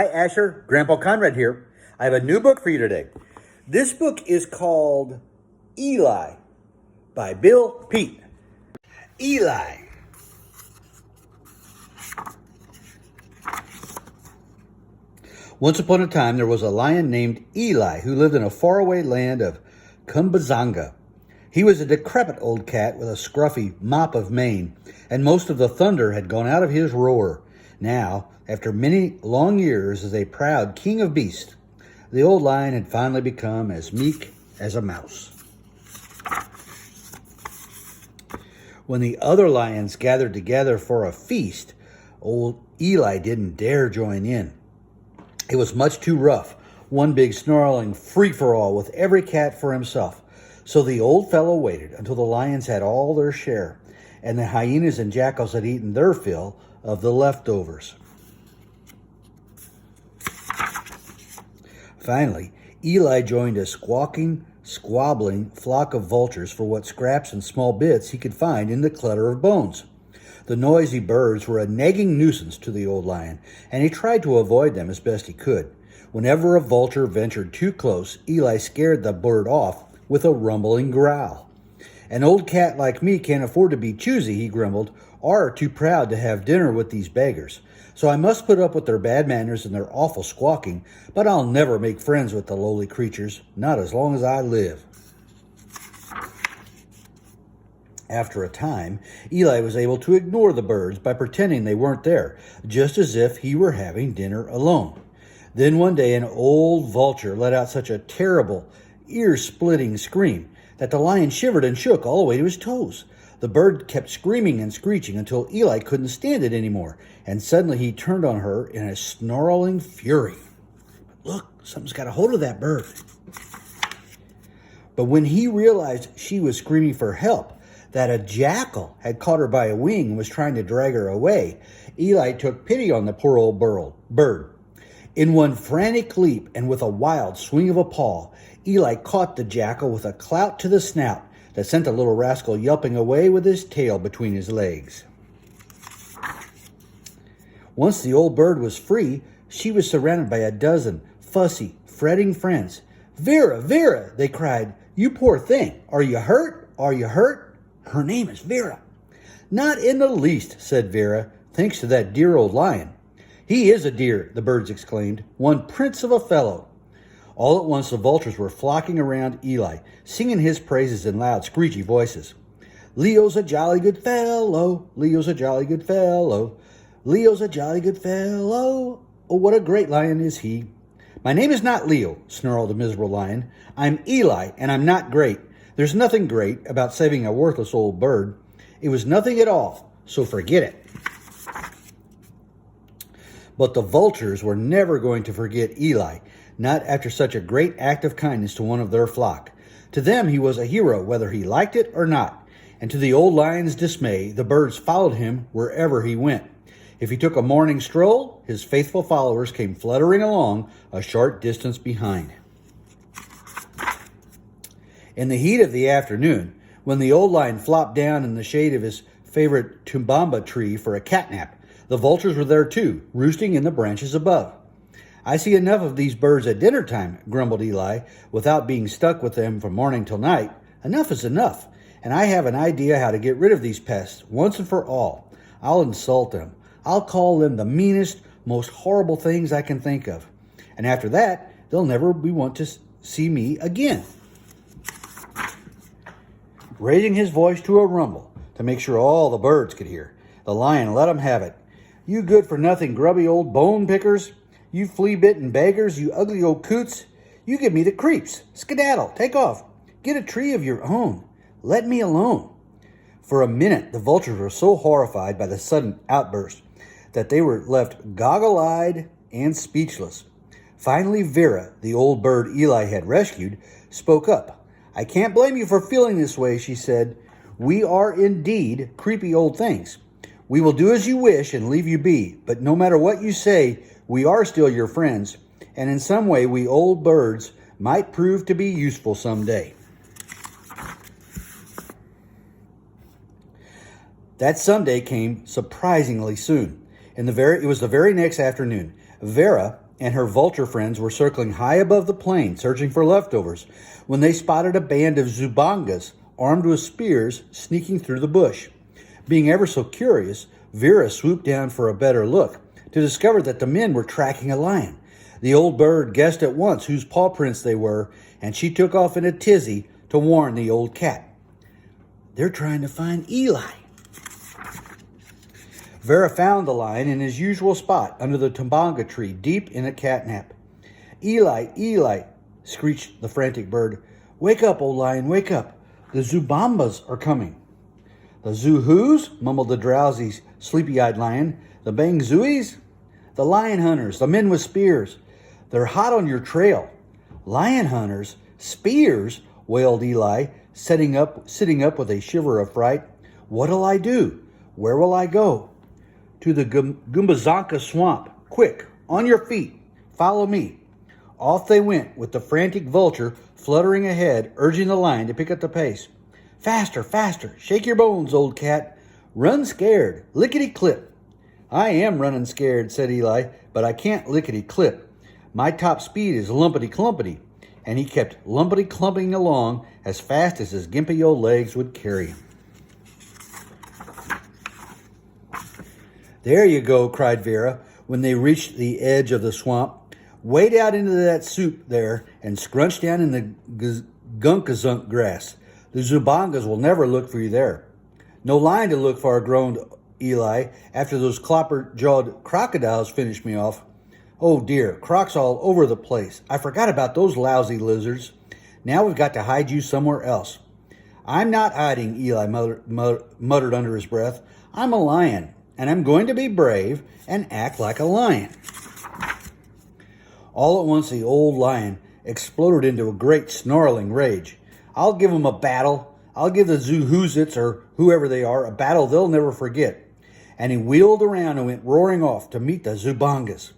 Hi, Asher. Grandpa Conrad here. I have a new book for you today. This book is called Eli by Bill Peet. Eli. Once upon a time, there was a lion named Eli who lived in a faraway land of Kumbazanga. He was a decrepit old cat with a scruffy mop of mane, and most of the thunder had gone out of his roar. Now, after many long years as a proud king of beasts, the old lion had finally become as meek as a mouse. When the other lions gathered together for a feast, old Eli didn't dare join in. It was much too rough, one big snarling free-for-all with every cat for himself. So the old fellow waited until the lions had all their share, and the hyenas and jackals had eaten their fill of the leftovers. Finally, Eli joined a squawking, squabbling flock of vultures for what scraps and small bits he could find in the clutter of bones. The noisy birds were a nagging nuisance to the old lion, and he tried to avoid them as best he could. Whenever a vulture ventured too close, Eli scared the bird off with a rumbling growl. An old cat like me can't afford to be choosy, he grumbled, or too proud to have dinner with these beggars. So I must put up with their bad manners and their awful squawking, but I'll never make friends with the lowly creatures, not as long as I live. After a time, Eli was able to ignore the birds by pretending they weren't there, just as if he were having dinner alone. Then one day an old vulture let out such a terrible, ear-splitting scream that the lion shivered and shook all the way to his toes. The bird kept screaming and screeching until Eli couldn't stand it anymore, and suddenly he turned on her in a snarling fury. Look, something's got a hold of that bird. But when he realized she was screaming for help, that a jackal had caught her by a wing and was trying to drag her away, Eli took pity on the poor old bird. In one frantic leap and with a wild swing of a paw, Eli caught the jackal with a clout to the snout that sent the little rascal yelping away with his tail between his legs. Once the old bird was free, she was surrounded by a dozen fussy, fretting friends. "Vera, Vera," they cried, "you poor thing. Are you hurt? Are you hurt?" Her name is Vera. "Not in the least," said Vera, "thanks to that dear old lion." "He is a dear," the birds exclaimed, "one prince of a fellow." All at once the vultures were flocking around Eli, singing his praises in loud, screechy voices. "Leo's a jolly good fellow, Leo's a jolly good fellow, Leo's a jolly good fellow, oh, what a great lion is he." "My name is not Leo," snarled the miserable lion. "I'm Eli, and I'm not great. There's nothing great about saving a worthless old bird. It was nothing at all, so forget it." But the vultures were never going to forget Eli, not after such a great act of kindness to one of their flock. To them he was a hero, whether he liked it or not, and to the old lion's dismay, the birds followed him wherever he went. If he took a morning stroll, his faithful followers came fluttering along a short distance behind. In the heat of the afternoon, when the old lion flopped down in the shade of his favorite tumbamba tree for a catnap, the vultures were there too, roosting in the branches above. "I see enough of these birds at dinner time," grumbled Eli, "without being stuck with them from morning till night. Enough is enough, and I have an idea how to get rid of these pests once and for all. I'll insult them. I'll call them the meanest, most horrible things I can think of. And after that, they'll never want to see me again." Raising his voice to a rumble to make sure all the birds could hear, the lion let him have it. "You good-for-nothing grubby old bone pickers, you flea-bitten beggars, you ugly old coots, you give me the creeps. Skedaddle, take off, get a tree of your own. Let me alone." For a minute, the vultures were so horrified by the sudden outburst that they were left goggle-eyed and speechless. Finally, Vera, the old bird Eli had rescued, spoke up. "I can't blame you for feeling this way," she said. "We are indeed creepy old things. We will do as you wish and leave you be, but no matter what you say, we are still your friends, and in some way we old birds might prove to be useful someday." That someday came surprisingly soon. It was the very next afternoon. Vera, and her vulture friends were circling high above the plain, searching for leftovers, when they spotted a band of Zubangas armed with spears sneaking through the bush. Being ever so curious, Vera swooped down for a better look to discover that the men were tracking a lion. The old bird guessed at once whose paw prints they were, and she took off in a tizzy to warn the old cat. They're trying to find Eli. Vera found the lion in his usual spot under the tumbanga tree, deep in a catnap. Eli, Eli, screeched the frantic bird. Wake up, old lion, wake up. The Zubambas are coming. The Zoo-whos? Mumbled the drowsy, sleepy-eyed lion. The Bangzuis? The lion hunters, the men with spears. They're hot on your trail. Lion hunters? Spears? Wailed Eli, sitting up with a shiver of fright. What'll I do? Where will I go? To the Gumbazanka swamp. Quick, on your feet. Follow me. Off they went, with the frantic vulture fluttering ahead, urging the lion to pick up the pace. Faster, faster. Shake your bones, old cat. Run scared. Lickety-clip. I am running scared, said Eli, but I can't lickety-clip. My top speed is lumpity-clumpity. And he kept lumpity-clumping along as fast as his gimpy old legs would carry him. There you go, cried Vera, when they reached the edge of the swamp. Wade out into that soup there and scrunch down in the gunkazunk grass. The Zubangas will never look for you there. No lion to look for, groaned Eli, after those clopper-jawed crocodiles finished me off. Oh dear, crocs all over the place. I forgot about those lousy lizards. Now we've got to hide you somewhere else. I'm not hiding, Eli muttered under his breath. I'm a lion, and I'm going to be brave and act like a lion. All at once the old lion exploded into a great snarling rage. I'll give them a battle. I'll give the Zoo-whosits, or whoever they are, a battle they'll never forget. And he wheeled around and went roaring off to meet the Zubangas.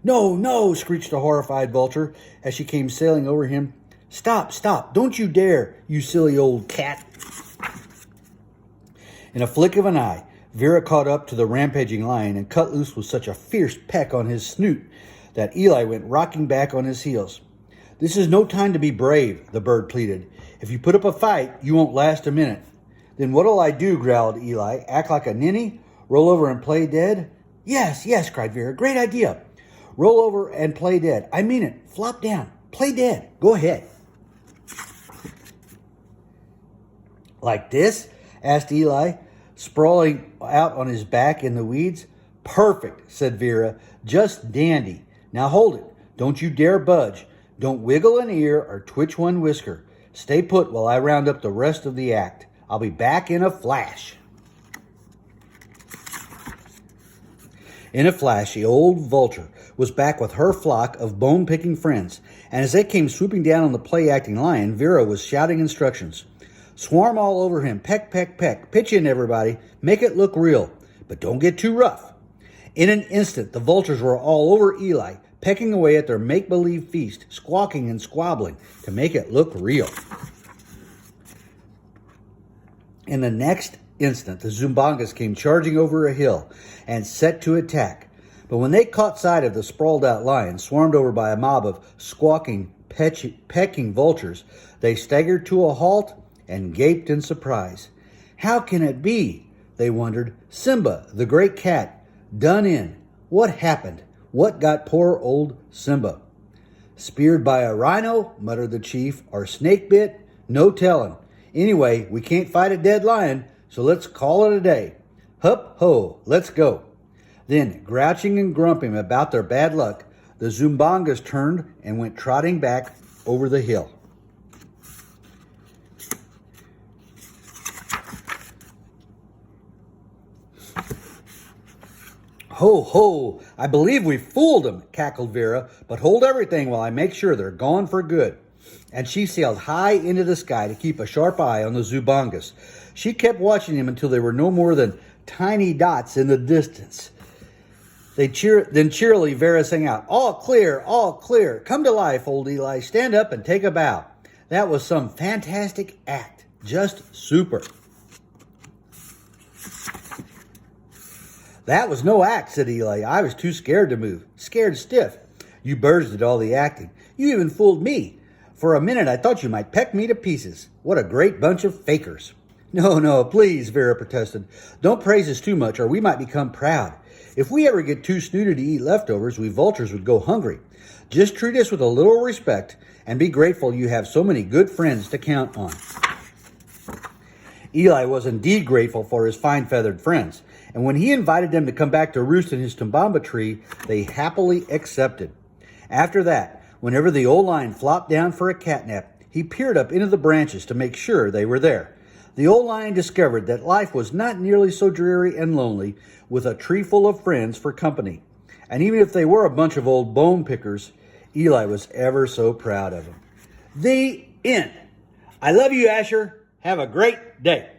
No, no, screeched a horrified vulture as she came sailing over him. Stop, stop, don't you dare, you silly old cat. In a flick of an eye, Vera caught up to the rampaging lion and cut loose with such a fierce peck on his snoot that Eli went rocking back on his heels. This is no time to be brave, the bird pleaded. If you put up a fight, you won't last a minute. Then what'll I do, growled Eli. Act like a ninny? Roll over and play dead? Yes, yes, cried Vera. Great idea. Roll over and play dead. I mean it. Flop down. Play dead. Go ahead. Like this? Asked Eli, sprawling out on his back in the weeds. Perfect, said Vera. Just dandy. Now hold it. Don't you dare budge. Don't wiggle an ear or twitch one whisker. Stay put while I round up the rest of the act. I'll be back in a flash. In a flash, the old vulture was back with her flock of bone-picking friends, and as they came swooping down on the play-acting lion, Vera was shouting instructions. Swarm all over him, peck, peck, peck, pitch in everybody, make it look real, but don't get too rough. In an instant, the vultures were all over Eli, pecking away at their make-believe feast, squawking and squabbling to make it look real. In the next instant, the Zumbangas came charging over a hill and set to attack. But when they caught sight of the sprawled-out lion, swarmed over by a mob of squawking, pecking vultures, they staggered to a halt and gaped in surprise. How can it be? They wondered. Simba, the great cat, done in. What happened? What got poor old Simba? Speared by a rhino, muttered the chief, or snake bit? No telling. Anyway, we can't fight a dead lion, so let's call it a day. Hup ho, let's go. Then, grouching and grumping about their bad luck, the Zumbangas turned and went trotting back over the hill. Ho, ho, I believe we fooled them, cackled Vera, but hold everything while I make sure they're gone for good. And she sailed high into the sky to keep a sharp eye on the Zumbangas. She kept watching them until they were no more than tiny dots in the distance. Then cheerily Vera sang out, all clear, come to life, old Eli, stand up and take a bow. That was some fantastic act, just super. That was no act, said Eli. I was too scared to move, scared stiff. You birds did all the acting. You even fooled me. For a minute I thought you might peck me to pieces. What a great bunch of fakers. No, no, please, Vera protested. Don't praise us too much or we might become proud. If we ever get too snooty to eat leftovers, we vultures would go hungry. Just treat us with a little respect and be grateful you have so many good friends to count on. Eli was indeed grateful for his fine feathered friends, and when he invited them to come back to roost in his tumbamba tree, they happily accepted. After that, whenever the old lion flopped down for a catnap, he peered up into the branches to make sure they were there. The old lion discovered that life was not nearly so dreary and lonely with a tree full of friends for company. And even if they were a bunch of old bone pickers, Eli was ever so proud of them. The end. I love you, Asher. Have a great day.